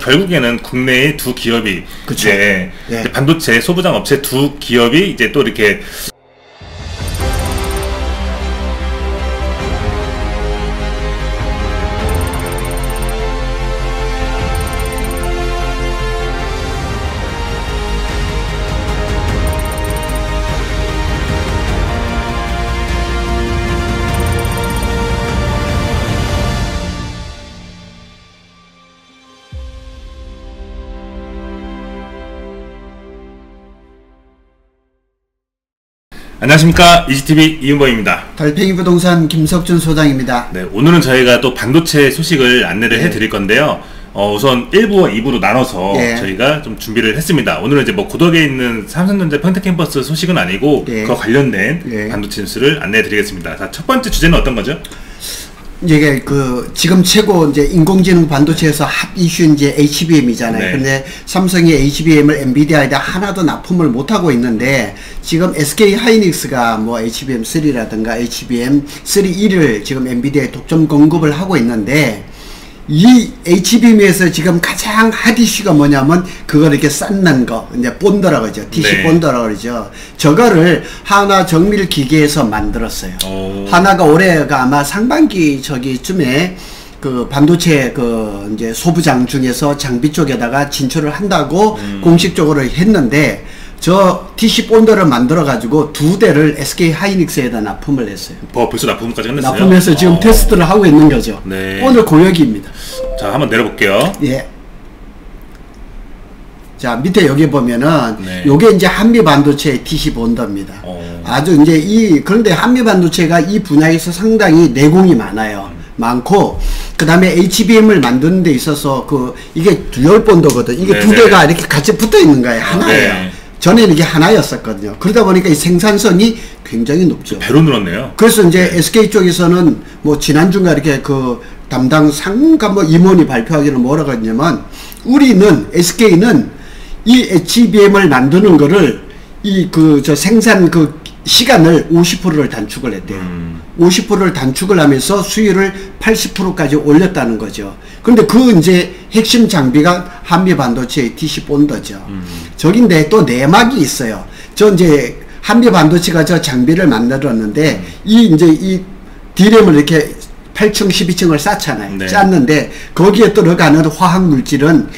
결국에는 국내의 두 기업이 그쵸. 이제 네. 반도체 소부장 업체 두 기업이 이제 또 이렇게 안녕하십니까, 이지TV 이은범입니다. 달팽이 부동산 김석준 소장입니다. 네, 오늘은 저희가 또 반도체 소식을 안내를 해드릴 건데요. 우선 1부와 2부로 나눠서 저희가 좀 준비를 했습니다. 오늘은 이제 뭐 고덕에 있는 삼성전자 평택캠퍼스 소식은 아니고 그와 관련된 반도체 뉴스를 안내해드리겠습니다. 자, 첫 번째 주제는 어떤 거죠? 이게 그 지금 최고 이제 인공지능 반도체에서 핫 이슈인 이제 HBM이잖아요. 근데 삼성이 HBM을 엔비디아에다 하나도 납품을 못 하고 있는데 지금 SK 하이닉스가 뭐 HBM3라든가 HBM3E를 지금 엔비디아에 독점 공급을 하고 있는데 이 HBM에서 지금 가장 핫 이슈가 뭐냐면 그걸 이렇게 쌓는 거, 이제 본더라고 그러죠. TC 본더라고 그러죠. 저거를 하나 정밀 기계에서 만들었어요. 하나가 올해가 아마 상반기 저기쯤에 그 반도체 그 이제 소부장 중에서 장비 쪽에다가 진출을 한다고 공식적으로 했는데 저 TC 본더를 만들어 가지고 2대를 SK 하이닉스에다 납품을 했어요. 벌써 납품까지 끝냈어요? 납품해서 지금 테스트를 하고 있는 거죠. 오늘 공약입니다. 자, 한번 내려볼게요. 예. 자, 밑에 여기 보면은 요게 이제 한미 반도체의 TC 본더입니다. 아주 이제 그런데 한미 반도체가 이 분야에서 상당히 내공이 많고 그 다음에 HBM을 만드는 데 있어서 이게 듀얼 본더거든. 이게 두 개가 이렇게 같이 붙어 있는 거예요. 하나예요. 전에는 이게 하나였었거든요. 그러다 보니까 이 생산성이 굉장히 높죠. 배로 늘었네요. 그래서 이제 SK 쪽에서는 뭐 지난주가 이렇게 그 담당 상가 뭐 임원이 발표하기는 뭐라고 했냐면 우리는 SK는 이 HBM을 만드는 거를 저 생산 그 시간을 50%를 단축을 했대요. 50%를 단축을 하면서 수율을 80%까지 올렸다는 거죠. 근데 이제 핵심 장비가 한미 반도체의 TC 본더죠. 저긴데 또 내막이 있어요. 이제 한미 반도체가 저 장비를 만들었는데 이제 이 D램을 이렇게 8층, 12층을 쌓잖아요. 쌓는데 거기에 들어가는 화학 물질은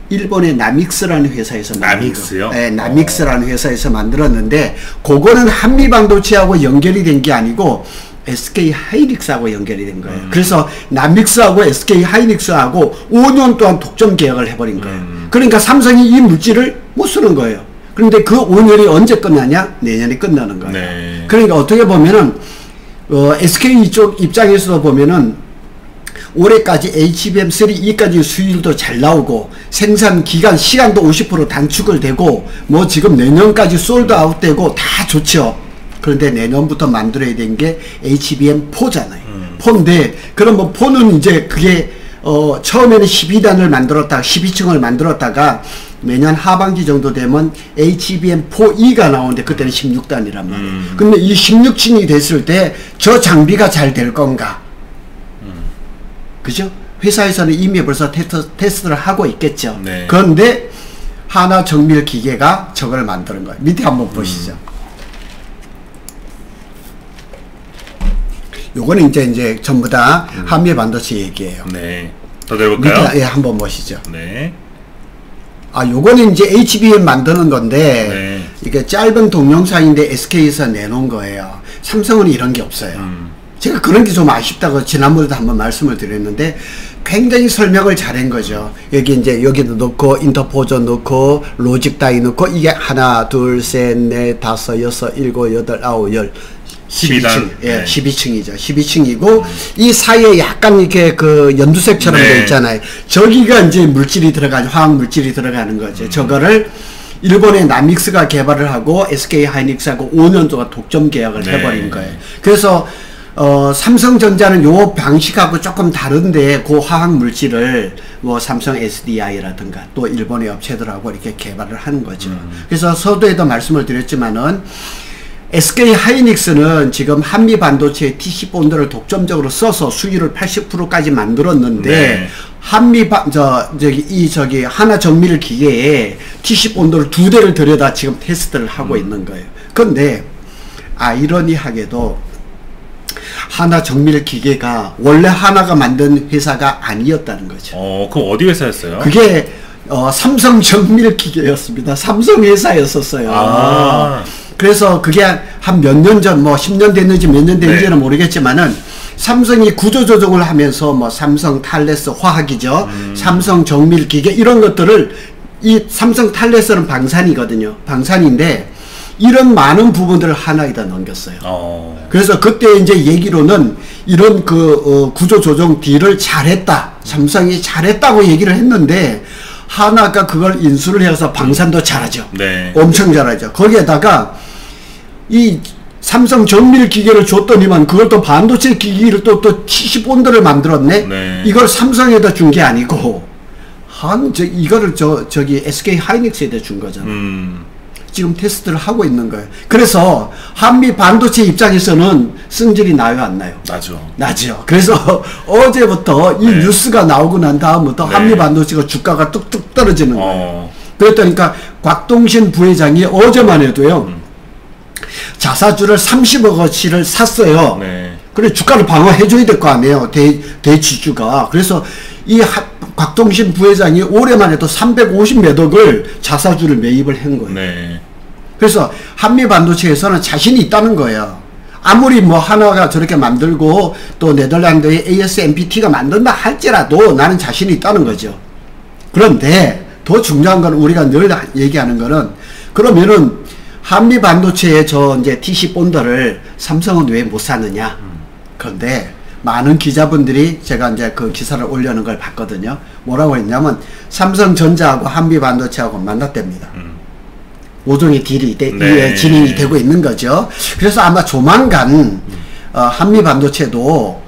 일본의 나믹스라는 회사에서 나믹스요? 네, 나믹스라는 회사에서 만들었는데 그거는 한미 반도체하고 연결이 된 게 아니고 SK 하이닉스하고 연결이 된 거예요. 그래서 나믹스하고 SK 하이닉스하고 5년 동안 독점 계약을 해버린 거예요. 그러니까 삼성이 이 물질을 못 쓰는 거예요. 그런데 그 5년이 언제 끝나냐? 내년에 끝나는 거예요. 그러니까 어떻게 보면은 SK 쪽 입장에서 보면은 올해까지 HBM3E까지 수율도 잘 나오고 생산 기간 시간도 50% 단축을 되고 뭐 지금 내년까지 솔드아웃 되고 다 좋죠. 그런데 내년부터 만들어야 된 게 HBM4잖아요. 4인데 그럼 뭐 4는 이제 그게 처음에는 12단을 만들었다가 12층을 만들었다가 매년 하반기 정도 되면 HBM4E가 나오는데 그때는 16단이란 말이에요. 근데 이 16층이 됐을 때 저 장비가 잘 될 건가? 그죠? 회사에서는 이미 벌써 테스트를 하고 있겠죠. 그런데 하나 정밀 기계가 저걸 만드는 거예요. 밑에 한번 보시죠. 요거는 이제 전부 다 한미 반도체 얘기예요. 더 내려볼까요? 밑에 한번 보시죠. 아, 요거는 이제 HBM 만드는 건데 이게 짧은 동영상인데 SK에서 내놓은 거예요. 삼성은 이런 게 없어요. 제가 그런 게 좀 아쉽다고 지난번에도 한번 말씀을 드렸는데 굉장히 설명을 잘한 거죠. 여기 이제 여기도 넣고 인터포저 넣고 로직 다이 넣고 이게 하나 둘 셋 넷 다섯 여섯 일곱 여덟 아홉 열 12층. 예, 12층이죠. 12층이고 이 사이에 약간 이렇게 그 연두색처럼 돼 있잖아요. 저기가 이제 물질이 들어가는 화학 물질이 들어가는 거죠. 저거를 일본의 나믹스가 개발을 하고 SK 하이닉스하고 5년 동안 독점 계약을 해버린 거예요. 그래서 삼성전자는 요 방식하고 조금 다른데 그 화학 물질을 뭐 삼성 SDI라든가 또 일본의 업체들하고 이렇게 개발을 하는 거죠. 그래서 서두에도 말씀을 드렸지만은 SK 하이닉스는 지금 한미 반도체 TC 본드를 독점적으로 써서 수율을 80%까지 만들었는데 네. 하나 정밀 기계에 TC 본드를 2대를 들여다 지금 테스트를 하고 있는 거예요. 그런데 아이러니하게도 하나 정밀 기계가 원래 하나가 만든 회사가 아니었다는 거죠. 그럼 어디 회사였어요? 그게 삼성 정밀 기계였습니다. 삼성 회사였었어요. 그래서 그게 한 몇 년 전, 뭐 10년 됐는지 몇 년 됐는지는 네. 모르겠지만은 삼성이 구조조정을 하면서 뭐 삼성 탈레스 화학이죠. 삼성 정밀 기계 이런 것들을 이 삼성 탈레스는 방산이거든요. 방산인데 이런 많은 부분들을 하나에다 넘겼어요. 그래서 그때 이제 얘기로는 이런 구조조정 딜을 잘했다. 삼성이 잘했다고 얘기를 했는데 하나가 그걸 인수를 해서 방산도 잘하죠. 네. 엄청 잘하죠. 거기에다가 이 삼성 정밀 기계를 줬더니만 그걸 또 반도체 기기를 또 TC 본드를 만들었네. 네. 이걸 삼성에다 준 게 아니고 이거를 저기 SK 하이닉스에다 준 거잖아. 지금 테스트를 하고 있는 거예요. 그래서 한미 반도체 입장에서는 승질이 나요, 안 나요? 나죠. 그래서 어제부터 이 네. 뉴스가 나오고 난 다음부터 네. 한미 반도체가 주가가 뚝뚝 떨어지는 거예요. 그랬다니까 곽동신 부회장이 어제만 해도요. 자사주를 30억어치를 샀어요. 네. 그래 주가를 방어해줘야 될 거 아니에요. 대지주가. 그래서 이 곽동신 부회장이 올해만 해도 350몇 억을 자사주를 매입을 한 거예요. 네. 그래서 한미 반도체에서는 자신이 있다는 거예요. 아무리 뭐 하나가 저렇게 만들고 또 네덜란드의 ASMPT가 만든다 할지라도 나는 자신이 있다는 거죠. 그런데 더 중요한 건 우리가 늘 얘기하는 거는 그러면은 한미 반도체의 이제 TC 본드를 삼성은 왜 못 사느냐. 그런데 많은 기자분들이 제가 이제 그 기사를 올려놓은 걸 봤거든요. 뭐라고 했냐면 삼성전자하고 한미 반도체하고 만났답니다. 모종의 딜이 네. 진행이 되고 있는 거죠. 그래서 아마 조만간 한미 반도체도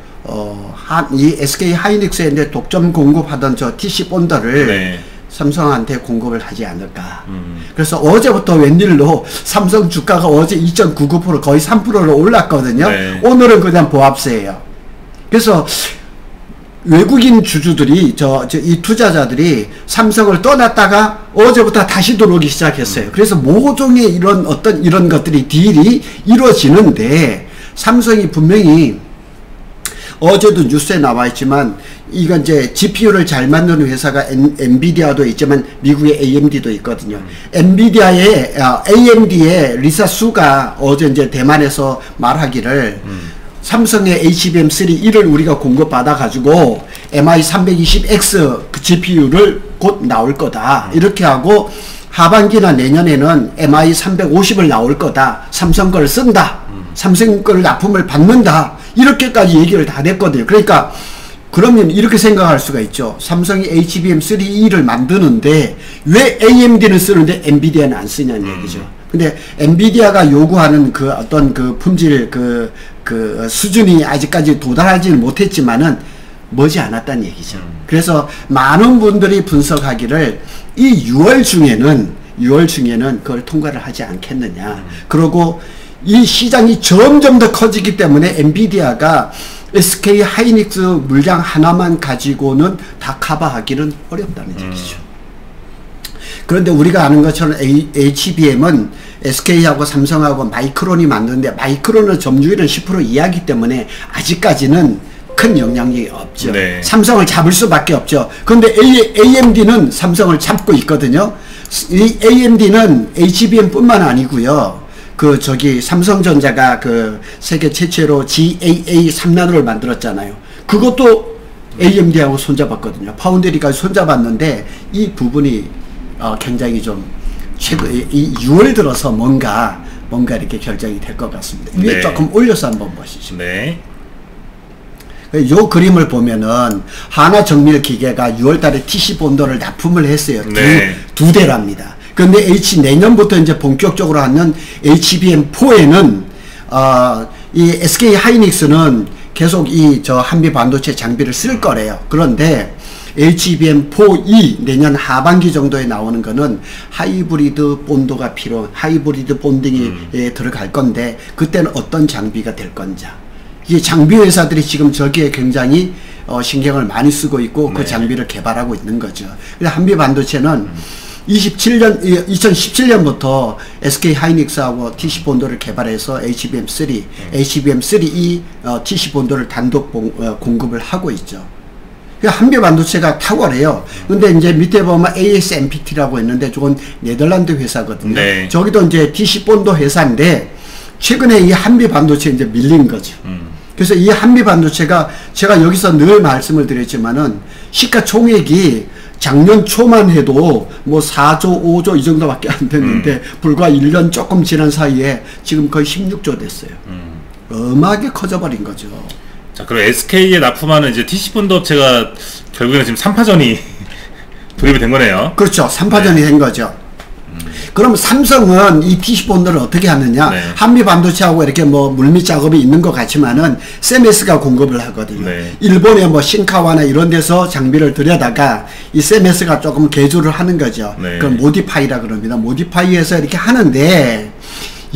이 SK 하이닉스에 이제 독점 공급하던 저 TC 본드를 네. 삼성한테 공급을 하지 않을까. 그래서 어제부터 웬일로 삼성 주가가 어제 2.99% 거의 3%로 올랐거든요. 네. 오늘은 그냥 보합세예요. 그래서 외국인 주주들이 이 투자자들이 삼성을 떠났다가 어제부터 다시 들어오기 시작했어요. 그래서 모종의 이런 것들이 딜이 이루어지는데 삼성이 분명히 어제도 뉴스에 나와 있지만 이건 이제 GPU를 잘 만드는 회사가 엔비디아도 있지만 미국의 AMD도 있거든요. 엔비디아의 AMD의 리사 수가 어제 이제 대만에서 말하기를 삼성의 HBM3-1을 우리가 공급받아 가지고 MI320X 그 GPU를 곧 나올 거다. 이렇게 하고 하반기나 내년에는 MI350을 나올 거다. 삼성 걸 쓴다. 삼성 걸 납품을 받는다. 이렇게까지 얘기를 다 했거든요. 그러니까 그러면 이렇게 생각할 수가 있죠. 삼성이 HBM3E를 만드는데 왜 AMD는 쓰는데 엔비디아는 안 쓰냐는 얘기죠. 근데 엔비디아가 요구하는 그 어떤 그 품질 그 수준이 아직까지 도달하지는 못했지만은 머지않았다는 얘기죠. 그래서 많은 분들이 분석하기를 이 6월 중에는 그걸 통과를 하지 않겠느냐. 그리고 이 시장이 점점 더 커지기 때문에 엔비디아가 SK 하이닉스 물량 하나만 가지고는 다 커버하기는 어렵다는 얘기죠. 그런데 우리가 아는 것처럼 HBM은 SK하고 삼성하고 마이크론이 만드는데 마이크론의 점유율은 10% 이하이기 때문에 아직까지는 큰 영향력이 없죠. 네. 삼성을 잡을 수밖에 없죠. 그런데 AMD는 삼성을 잡고 있거든요. 이 AMD는 HBM뿐만 아니고요. 삼성전자가 세계 최초로 GAA 3나노를 만들었잖아요. 그것도 AMD하고 손잡았거든요. 파운드리까지 손잡았는데 이 부분이 굉장히 좀 이 6월 들어서 뭔가 이렇게 결정이 될 것 같습니다. 위에 네. 조금 올려서 한번 보시죠. 네. 요 그림을 보면은 하나정밀기계가 6월달에 TC 본드를 납품을 했어요. 네. 두 대랍니다. 그런데 내년부터 이제 본격적으로 하는 HBM4에는 이 SK 하이닉스는 계속 한미 반도체 장비를 쓸 거래요. 그런데 HBM4E 내년 하반기 정도에 나오는 거는 하이브리드 본도가 하이브리드 본딩이 들어갈 건데 그때는 어떤 장비가 될 건지. 이게 장비 회사들이 지금 저기에 굉장히 신경을 많이 쓰고 있고 그 장비를 개발하고 있는 거죠. 그래서 한미 반도체는 2017년부터 SK 하이닉스하고 TC 본도를 개발해서 HBM3, HBM3E TC 본도를 단독 공급을 하고 있죠. 한미 반도체가 탁월해요. 근데 이제 밑에 보면 ASMPT라고 했는데 저건 네덜란드 회사거든요. 네. 저기도 이제 TC 본도 회사인데 최근에 이 한미 반도체 이제 밀린 거죠. 그래서 이 한미 반도체가 제가 여기서 늘 말씀을 드렸지만은 시가총액이 작년 초만 해도 뭐 4조, 5조 이 정도밖에 안 됐는데 불과 1년 조금 지난 사이에 지금 거의 16조 됐어요. 어마하게 커져버린 거죠. 자, 그럼 SK에 납품하는 이제 TC본도 업체가 결국에는 지금 3파전이 돌입이 된 거네요. 그렇죠. 3파전이 된 거죠. 그럼 삼성은 이 TC본도를 어떻게 하느냐? 네. 한미 반도체하고 이렇게 뭐 물밑 작업이 있는 것 같지만은 세메스가 공급을 하거든요. 네. 일본의 뭐 신카와나 이런 데서 장비를 들여다가 이 세메스가 조금 개조를 하는 거죠. 네. 그럼 모디파이라 그럽니다. 모디파이에서 이렇게 하는데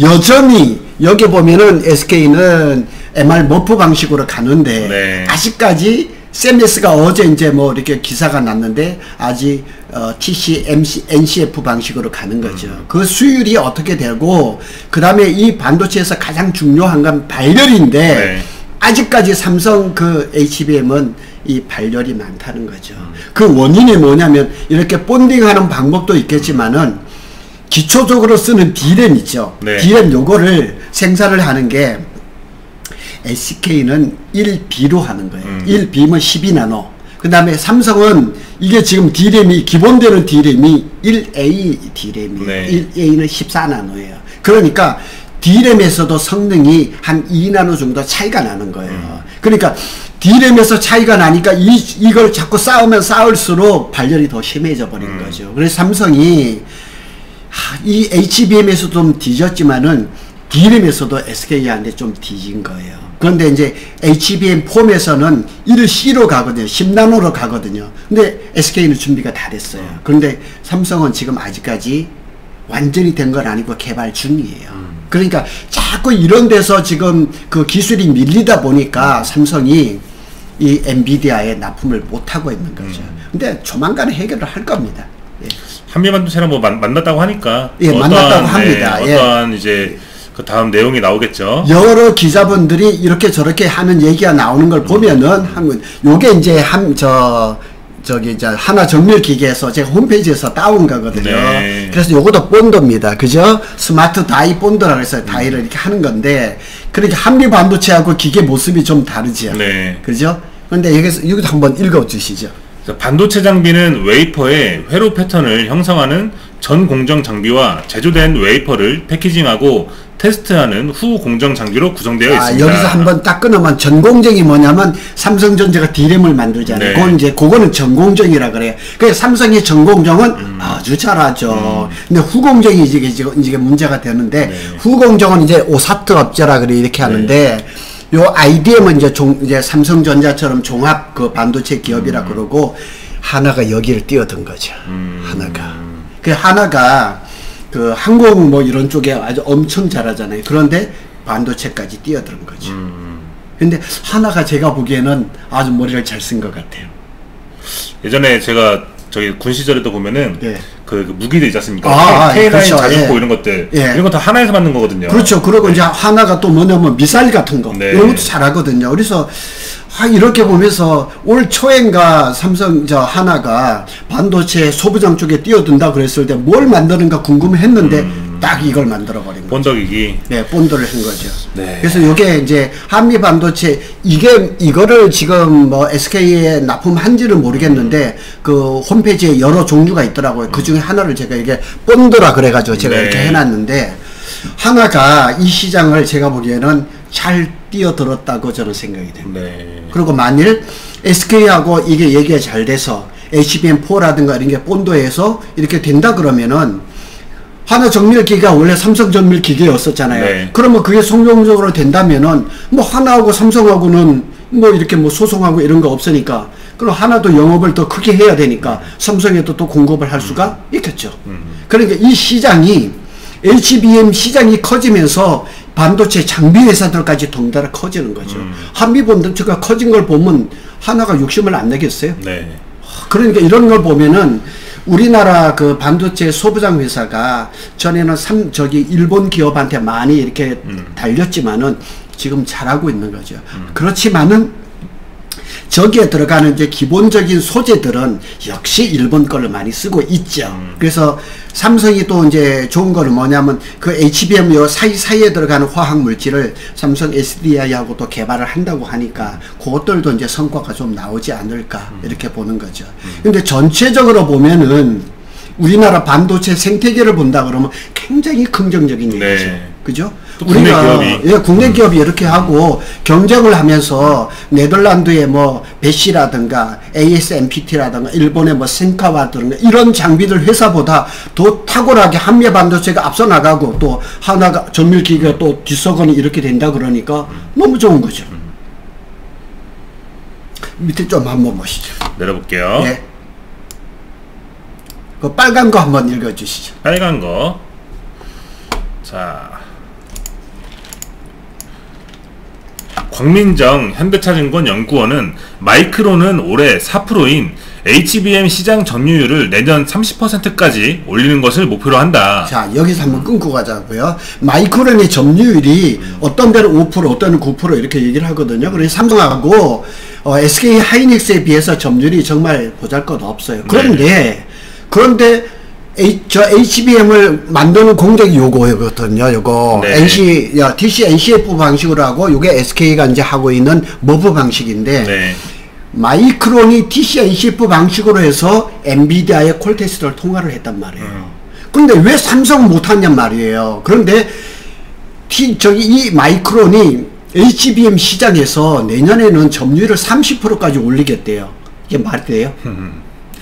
여전히 여기 보면은 SK는 MR 머프 방식으로 가는데 네. 아직까지 세메스가 어제 이제 뭐 이렇게 기사가 났는데 아직 TC, NCF 방식으로 가는 거죠. 그 수율이 어떻게 되고 그 다음에 이 반도체에서 가장 중요한 건 발열인데 네. 아직까지 삼성 그 HBM은 이 발열이 많다는 거죠. 그 원인이 뭐냐면 이렇게 본딩하는 방법도 있겠지만은 기초적으로 쓰는 D램 있죠. 네. D램 요거를 생산을 하는 게 SK는 1B로 하는 거예요. 1B면 12나노. 그 다음에 삼성은 이게 지금 D램이 기본되는 D램이 1A D램이에요. 네. 1A는 14나노예요. 그러니까 D램에서도 성능이 한 2나노 정도 차이가 나는 거예요. 그러니까 D램에서 차이가 나니까 이걸 자꾸 쌓으면 쌓을수록 발열이 더 심해져 버리는 거죠. 그래서 삼성이 이 HBM에서도 좀 뒤졌지만은 D램에서도 SK한테 좀 뒤진 거예요. 그런데 이제 HBM 폼에서는 1C로 가거든요. 10나노로 가거든요. 근데 SK는 준비가 다 됐어요. 그런데 삼성은 지금 아직까지 완전히 된 건 아니고 개발 중이에요. 그러니까 자꾸 이런 데서 지금 그 기술이 밀리다 보니까 삼성이 이 엔비디아에 납품을 못하고 있는 거죠. 근데 조만간 해결을 할 겁니다. 예. 한미반도체랑 뭐 만났다고 하니까 예, 만났다고 합니다. 네, 어떠한 이제 그 다음 내용이 나오겠죠. 여러 기자분들이 이렇게 저렇게 하는 얘기가 나오는 걸 보면은 요게 이제 저기 이제 하나 정밀기계에서 제가 홈페이지에서 따온 거거든요. 네. 그래서 요것도 본드입니다. 그죠? 스마트 다이 본드라고 해서 다이를 이렇게 하는 건데 그러니까 한미 반도체하고 기계 모습이 좀 다르죠. 네. 그죠? 근데 여기서 한번 읽어 주시죠. 반도체 장비는 웨이퍼의 회로 패턴을 형성하는 전 공정 장비와 제조된 웨이퍼를 패키징하고 테스트하는 후 공정 장비로 구성되어 있습니다. 여기서 한번 딱 끊으면 전공정이 뭐냐면 삼성전자가 D램을 만들잖아요. 네. 그거는 전공정이라 그래요. 그래서 삼성의 전공정은 아주 잘하죠. 근데 후공정이 이제 문제가 되는데 네. 후공정은 이제 오사트 업체라 그래 이렇게 하는데 네. 요 IDM은 이제 삼성전자처럼 종합 그 반도체 기업이라 그러고 하나가 여기를 뛰어든 거죠. 하나가. 그 하나가 그 항공 뭐 이런 쪽에 아주 엄청 잘하잖아요. 그런데 반도체까지 뛰어든 거죠. 근데 하나가 제가 보기에는 아주 머리를 잘 쓴 것 같아요. 예전에 제가 저기 군 시절에도 보면은 예. 그 무기들 있지 않습니까? K9 그렇죠. 자주포 예. 이런 것들 예. 이런 거 다 하나에서 만든 거거든요. 그렇죠. 그리고 네. 이제 하나가 또 뭐냐면 미사일 같은 거 네. 이런 것도 잘하거든요. 그래서 이렇게 보면서 올 초엔가 삼성 하나가 반도체 소부장 쪽에 뛰어든다 그랬을 때 뭘 만드는가 궁금했는데 딱 이걸 만들어 버린 거죠. 본더기기. 네, 본더를 한 거죠. 네. 그래서 이게 이제 한미 반도체 이거를 지금 뭐 SK에 납품한지는 모르겠는데 그 홈페이지에 여러 종류가 있더라고요. 그 중에 하나를 제가 이게 본더라 그래가지고 제가 네. 이렇게 해놨는데 하나가 이 시장을 제가 보기에는 잘 뛰어들었다고 저는 생각이 됩니다. 네. 그리고 만일 SK하고 이게 얘기가 잘 돼서 HBM4라든가 이런 게 본도에서 이렇게 된다 그러면은 하나 정밀기계가 원래 삼성 정밀기계였었잖아요. 네. 그러면 그게 성공적으로 된다면은 뭐 하나하고 삼성하고는 뭐 이렇게 뭐 소송하고 이런 거 없으니까 그럼 하나도 영업을 더 크게 해야 되니까 삼성에도 또 공급을 할 수가 있겠죠. 그러니까 이 시장이 HBM 시장이 커지면서 반도체 장비 회사들까지 덩달아 커지는 거죠. 한미 반도체가 커진 걸 보면 하나가 욕심을 안 내겠어요? 네. 그러니까 이런 걸 보면은 우리나라 그 반도체 소부장 회사가 전에는 일본 기업한테 많이 이렇게 달렸지만은 지금 잘하고 있는 거죠. 그렇지만은 저기에 들어가는 이제 기본적인 소재들은 역시 일본 거를 많이 쓰고 있죠. 그래서 삼성이 또 이제 좋은 거는 뭐냐면 그 HBM 요 사이사이에 들어가는 화학 물질을 삼성 SDI하고 또 개발을 한다고 하니까 그것들도 이제 성과가 좀 나오지 않을까 이렇게 보는 거죠. 근데 전체적으로 보면은 우리나라 반도체 생태계를 본다 그러면 굉장히 긍정적인 얘기죠. 네. 그죠? 국내 기업이. 예, 국내 기업이 이렇게 하고 경쟁을 하면서 네덜란드의 뭐 베시라든가 ASMPT라든가 일본의 뭐 센카와든가 이런 장비들 회사보다 더 탁월하게 한미 반도체가 앞서 나가고 또 하나가 전밀기계가 또 뒷서거니 이렇게 된다 그러니까 너무 좋은 거죠. 밑에 좀 한번 보시죠. 내려볼게요. 예. 그 빨간 거 한번 읽어주시죠. 빨간 거. 자, 광민정 현대차증권 연구원은 마이크론은 올해 4%인 HBM 시장 점유율을 내년 30%까지 올리는 것을 목표로 한다. 자, 여기서 한번 끊고 가자고요. 마이크론의 점유율이 어떤 데는 5%, 어떤 데는 9% 이렇게 얘기를 하거든요. 그래서 삼성하고 SK 하이닉스에 비해서 점유율이 정말 보잘것없어요. 그런데 저 HBM을 만드는 공정이 요거거든요. 요거 네. TC NCF 방식으로 하고 요게 SK가 이제 하고 있는 머브 방식인데 네. 마이크론이 TC NCF 방식으로 해서 엔비디아의 콜테스트를 통과를 했단 말이에요. 근데 왜 삼성은 못하냔 말이에요. 그런데 이 마이크론이 HBM 시장에서 내년에는 점유율을 30%까지 올리겠대요. 이게 말이 돼요?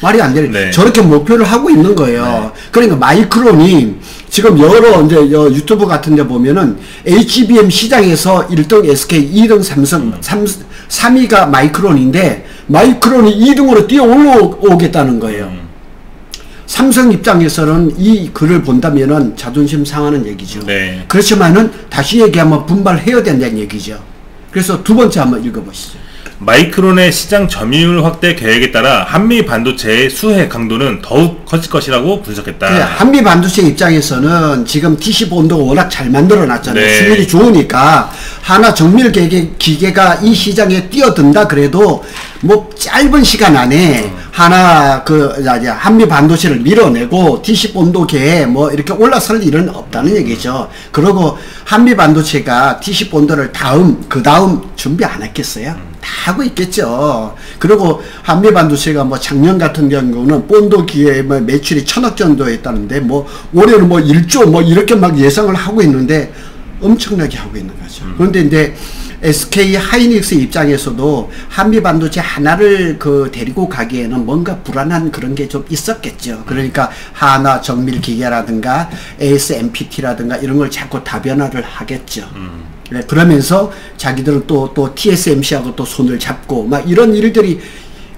말이 안 되네. 네. 저렇게 목표를 하고 있는 거예요. 네. 그러니까 마이크론이 지금 여러 이제 유튜브 같은 데 보면은 HBM 시장에서 1등 SK, 2등 삼성, 3위가 마이크론인데 마이크론이 2등으로 뛰어 올라오겠다는 거예요. 삼성 입장에서는 이 글을 본다면은 자존심 상하는 얘기죠. 네. 그렇지만은 다시 얘기하면 분발해야 된다는 얘기죠. 그래서 두 번째 한번 읽어보시죠. 마이크론의 시장 점유율 확대 계획에 따라 한미 반도체의 수혜 강도는 더욱 커질 것이라고 분석했다. 그래, 한미 반도체 입장에서는 지금 TC 본도가 워낙 잘 만들어 놨잖아요. 네. 수율이 좋으니까 하나 정밀 기계가 이 시장에 뛰어든다 그래도 뭐 짧은 시간 안에 하나 한미 반도체를 밀어내고 TC 본도계에 뭐 이렇게 올라설 일은 없다는 얘기죠. 그리고 한미 반도체가 TC 본도를 그 다음 준비 안 했겠어요? 다 하고 있겠죠. 그리고 한미 반도체가 뭐 작년 같은 경우는 본도 기계 매출이 1000억 정도 했다는데 뭐 올해는 뭐 1조 뭐 이렇게 막 예상을 하고 있는데 엄청나게 하고 있는 거죠. 그런데 이제 SK 하이닉스 입장에서도 한미 반도체 하나를 데리고 가기에는 뭔가 불안한 그런 게 좀 있었겠죠. 그러니까 하나 정밀 기계라든가 ASMPT라든가 이런 걸 자꾸 다변화를 하겠죠. 네, 그러면서 자기들은 또 TSMC하고 또 손을 잡고 막 이런 일들이,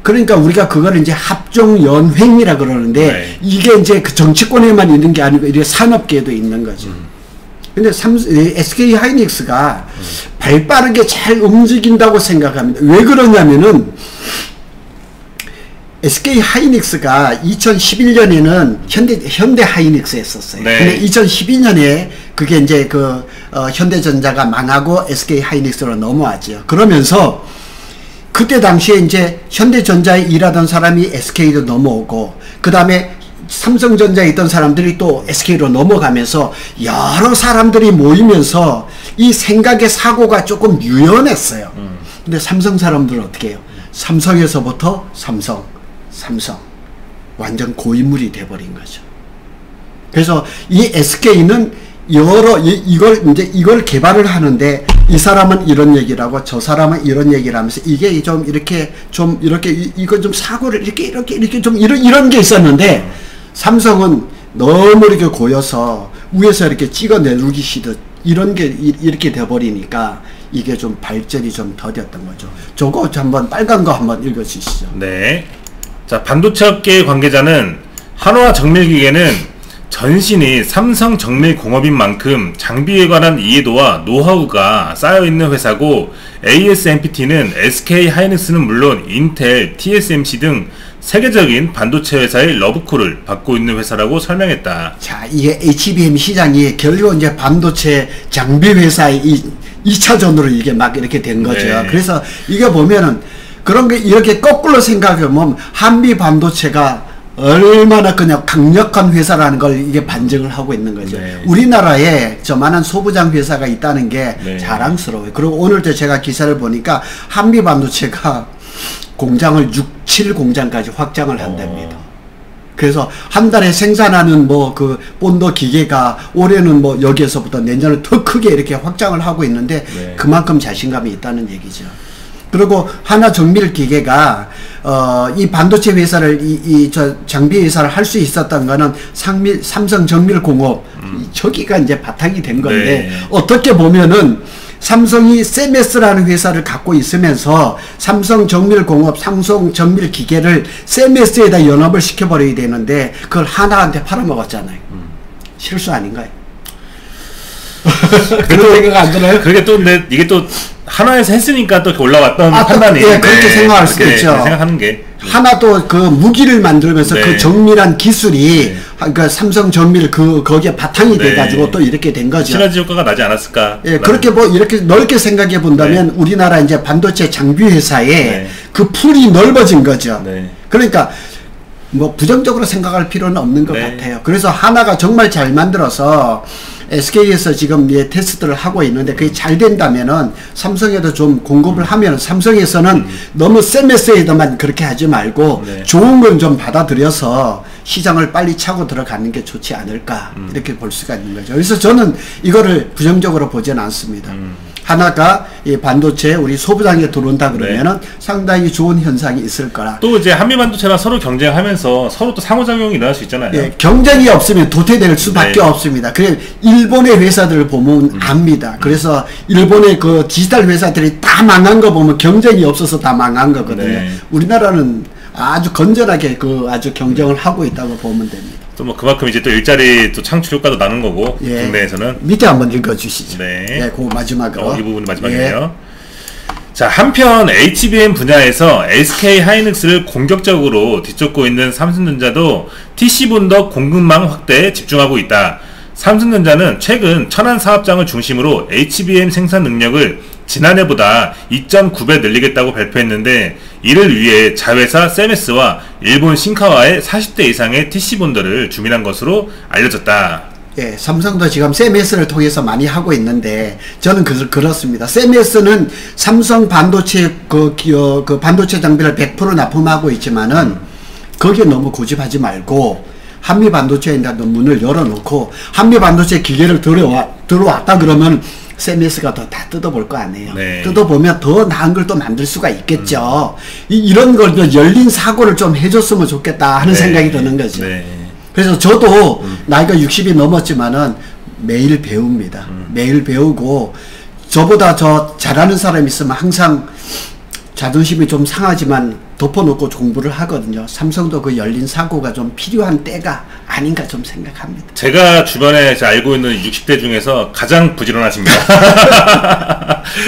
그러니까 우리가 그걸 이제 합종연횡이라 그러는데 네. 이게 이제 그 정치권에만 있는 게 아니고 이게 산업계에도 있는 거죠. 근데 SK 하이닉스가 발빠르게 잘 움직인다고 생각합니다. 왜 그러냐면은 SK 하이닉스가 2011년에는 현대 하이닉스 했었어요. 네. 근데 2012년에 그게 이제 현대전자가 망하고 SK 하이닉스로 넘어왔죠. 그러면서 그때 당시에 이제 현대전자에 일하던 사람이 SK로 넘어오고, 그 다음에 삼성전자에 있던 사람들이 또 SK로 넘어가면서 여러 사람들이 모이면서 이 생각의 사고가 조금 유연했어요. 근데 삼성 사람들은 어떻게 해요? 삼성에서부터 삼성 완전 고인물이 돼버린 거죠. 그래서 이 SK는 이걸 개발을 하는데 이 사람은 이런 얘기를 하고 저 사람은 이런 얘기를 하면서 이게 이렇게 이거 좀 사고를 이렇게 좀 이런 게 있었는데, 삼성은 너무 이렇게 고여서 위에서 이렇게 찍어 내리시듯 이런 게 이렇게 돼버리니까 이게 좀 발전이 좀 더뎠던 거죠. 저거 한번 빨간 거 한번 읽어주시죠. 네. 자, 반도체 업계 관계자는 한화 정밀기계는 전신이 삼성 정밀공업인 만큼 장비에 관한 이해도와 노하우가 쌓여있는 회사고, ASMPT는 SK 하이닉스는 물론 인텔, TSMC 등 세계적인 반도체 회사의 러브콜을 받고 있는 회사라고 설명했다. 자, 이게 HBM 시장이 결국 이제 반도체 장비 회사의 2차전으로 이게 막 이렇게 된 거죠. 네. 그래서 이게 보면은 그런 게 이렇게 거꾸로 생각해보면 한미 반도체가 얼마나 그냥 강력한 회사라는 걸 이게 반증을 하고 있는 거죠. 네. 우리나라에 저만한 소부장 회사가 있다는 게 네. 자랑스러워요. 그리고 오늘도 제가 기사를 보니까 한미 반도체가 공장을 6, 7공장까지 확장을 한답니다. 그래서 한 달에 생산하는 뭐 그 본드 기계가 올해는 뭐 여기에서부터 내년을 더 크게 이렇게 확장을 하고 있는데 네. 그만큼 자신감이 있다는 얘기죠. 그리고 하나정밀기계가 이 반도체 회사를 저 장비 회사를 할 수 있었던 거는 삼성정밀공업 저기가 이제 바탕이 된 건데 네. 어떻게 보면은 삼성이 세메스라는 회사를 갖고 있으면서 삼성정밀공업, 삼성정밀기계를 세메스에다 연합을 시켜버려야 되는데 그걸 하나한테 팔아먹었잖아요. 실수 아닌가요? 그런 생각 안 들어요? 그게 또 근데 이게 또 하나에서 했으니까 또 올라왔던 판단이 예, 그렇게 생각할 수도 있죠. 생각하는 게 하나도 그 무기를 만들면서 네. 그 정밀한 기술이 네. 그 삼성 정밀 거기에 바탕이 네. 돼가지고 또 이렇게 된 거죠. 시너지 효과가 나지 않았을까? 예, 그렇게 뭐 이렇게 넓게 생각해 본다면 네. 우리나라 이제 반도체 장비 회사에 네. 그 풀이 넓어진 거죠. 네. 그러니까 뭐 부정적으로 생각할 필요는 없는 것 네. 같아요. 그래서 하나가 정말 잘 만들어서 SK에서 지금 테스트를 하고 있는데 그게 잘 된다면은 삼성에도 좀 공급을 하면 삼성에서는 너무 세메스에다만 그렇게 하지 말고 네. 좋은 건 좀 받아들여서 시장을 빨리 차고 들어가는 게 좋지 않을까 이렇게 볼 수가 있는 거죠. 그래서 저는 이거를 부정적으로 보지는 않습니다. 하나가 이 반도체 우리 소부장에 들어온다 그러면은 네. 상당히 좋은 현상이 있을 거라. 또 이제 한미 반도체랑 서로 경쟁하면서 서로 또 상호작용이 일어날 수 있잖아요. 예, 경쟁이 없으면 도태될 수밖에 네. 없습니다. 그래 일본의 회사들을 보면 압니다. 그래서 일본의 그 디지털 회사들이 다 망한 거 보면 경쟁이 없어서 다 망한 거거든요. 네. 우리나라는 아주 건전하게 아주 경쟁을 하고 있다고 보면 됩니다. 또 뭐 그만큼 이제 또 일자리 또 창출 효과도 나는 거고 예. 국내에서는 밑에 한번 읽어주시죠. 네, 네, 그 마지막으로 이 부분이 마지막이네요. 예. 자, 한편 HBM 분야에서 SK 하이닉스를 공격적으로 뒤쫓고 있는 삼성전자도 TC 본더 공급망 확대에 집중하고 있다. 삼성전자는 최근 천안 사업장을 중심으로 HBM 생산 능력을 지난해보다 2.9배 늘리겠다고 발표했는데 이를 위해 자회사 세메스와 일본 신카와의 40대 이상의 TC 본더를 주문한 것으로 알려졌다. 예, 삼성도 지금 세메스를 통해서 많이 하고 있는데 저는 그렇습니다. 세메스는 삼성 반도체 그 반도체 장비를 100% 납품하고 있지만은 거기에 너무 고집하지 말고 한미 반도체에 문을 열어놓고 한미 반도체 기계를 들어왔다 그러면 세메스가 더 다 뜯어볼 거 아니에요. 네. 뜯어보면 더 나은 걸 또 만들 수가 있겠죠. 이런 걸 열린 사고를 좀 해줬으면 좋겠다 하는 네. 생각이 드는 거죠. 네. 그래서 저도 나이가 60이 넘었지만은 매일 배웁니다. 매일 배우고 저보다 잘하는 사람이 있으면 항상 자존심이 좀 상하지만 덮어놓고 공부를 하거든요. 삼성도 그 열린 사고가 좀 필요한 때가 아닌가 좀 생각합니다. 제가 주변에 알고 있는 60대 중에서 가장 부지런하십니다.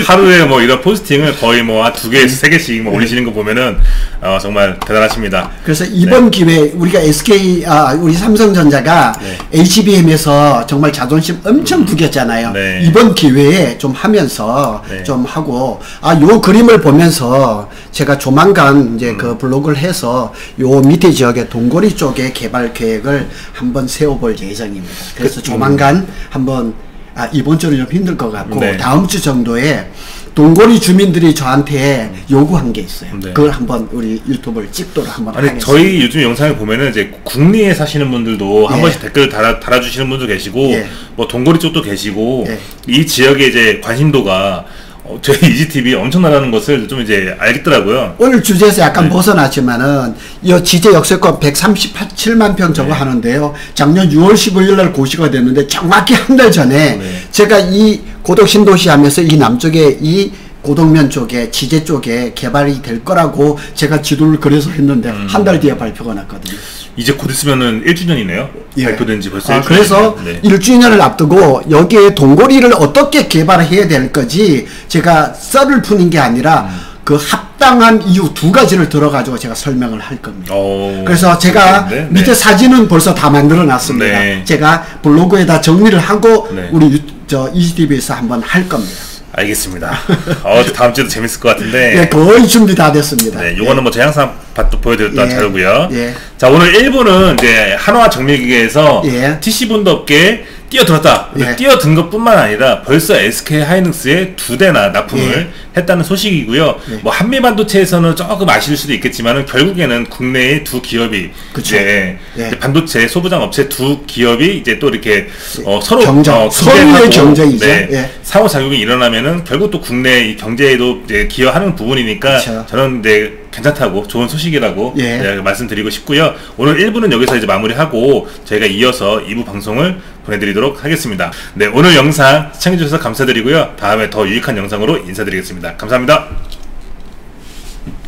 하루에 뭐 이런 포스팅을 거의 뭐 한 2개, 3개씩 뭐 올리시는 거 보면은 정말 대단하십니다. 그래서 이번 네. 기회에 우리가 우리 삼성전자가 네. HBM에서 정말 자존심 엄청 부겼잖아요. 네. 이번 기회에 좀 하면서 네. 좀 하고 요 그림을 보면서 제가 조만간 이제 그 블로그를 해서 요 밑에 지역에 동거리 쪽에 개발 계획을 한번 세워볼 예정입니다. 그래서 조만간 한번 이번 주는 좀 힘들 것 같고 네. 다음 주 정도에 동거리 주민들이 저한테 요구한 게 있어요. 네. 그걸 한번 우리 유튜브를 찍도록 한번 하겠습니다. 저희 요즘 영상을 보면은 이제 국내에 사시는 분들도 한 번씩 댓글 달아주시는 분도 계시고 뭐 동거리 쪽도 계시고 이 지역에 이제 관심도가 저희 이지TV 엄청나다는 것을 좀 이제 알겠더라고요. 오늘 주제에서 약간 벗어났지만은 이 지제 역세권 137만 평 저거 하는데요. 작년 6월 15일 날 고시가 됐는데 정확히 한 달 전에 제가 이 고덕 신도시 하면서 이 남쪽에 이 고덕면 쪽에 지제 쪽에 개발이 될 거라고 제가 지도를 그려서 했는데 한 달 뒤에 발표가 났거든요. 이제 곧 있으면은 1주년이네요. 예. 발표된 지 벌써 1주년. 그래서 1주년을 앞두고 여기에 동거리를 어떻게 개발해야 될 거지 제가 썰을 푸는 게 아니라 그 합당한 이유 두 가지를 들어가지고 제가 설명을 할 겁니다. 그래서 제가 밑에 사진은 벌써 다 만들어 놨습니다. 제가 블로그에다 정리를 하고 우리 이지TV에서 한번 할 겁니다. 알겠습니다. 다음 주도 재밌을 것 같은데. 예, 거의 준비 다 됐습니다. 네, 요거는 뭐 제향상 밭도 보여드렸던 자료고요. 자, 오늘 1부는 이제 한화 정밀기계에서 TC본도 업계에 뛰어들었다. 뛰어든 것뿐만 아니라 벌써 SK 하이닉스에 2대나 납품을 했다는 소식이고요. 뭐 한미반도체에서는 조금 아실 수도 있겠지만은 결국에는 국내의 두 기업이 이제 반도체 소부장 업체 두 기업이 이제 또 이렇게 서로 서로의 경쟁이죠. 상호작용이 일어나면은 결국 또 국내 이 경제에도 이제 기여하는 부분이니까 저는 이제 괜찮다고 좋은 소식이라고 말씀드리고 싶고요. 오늘 1부는 여기서 이제 마무리하고 저희가 이어서 2부 방송을 보내드리도록 하겠습니다. 네, 오늘 영상 시청해주셔서 감사드리고요. 다음에 더 유익한 영상으로 인사드리겠습니다. 감사합니다.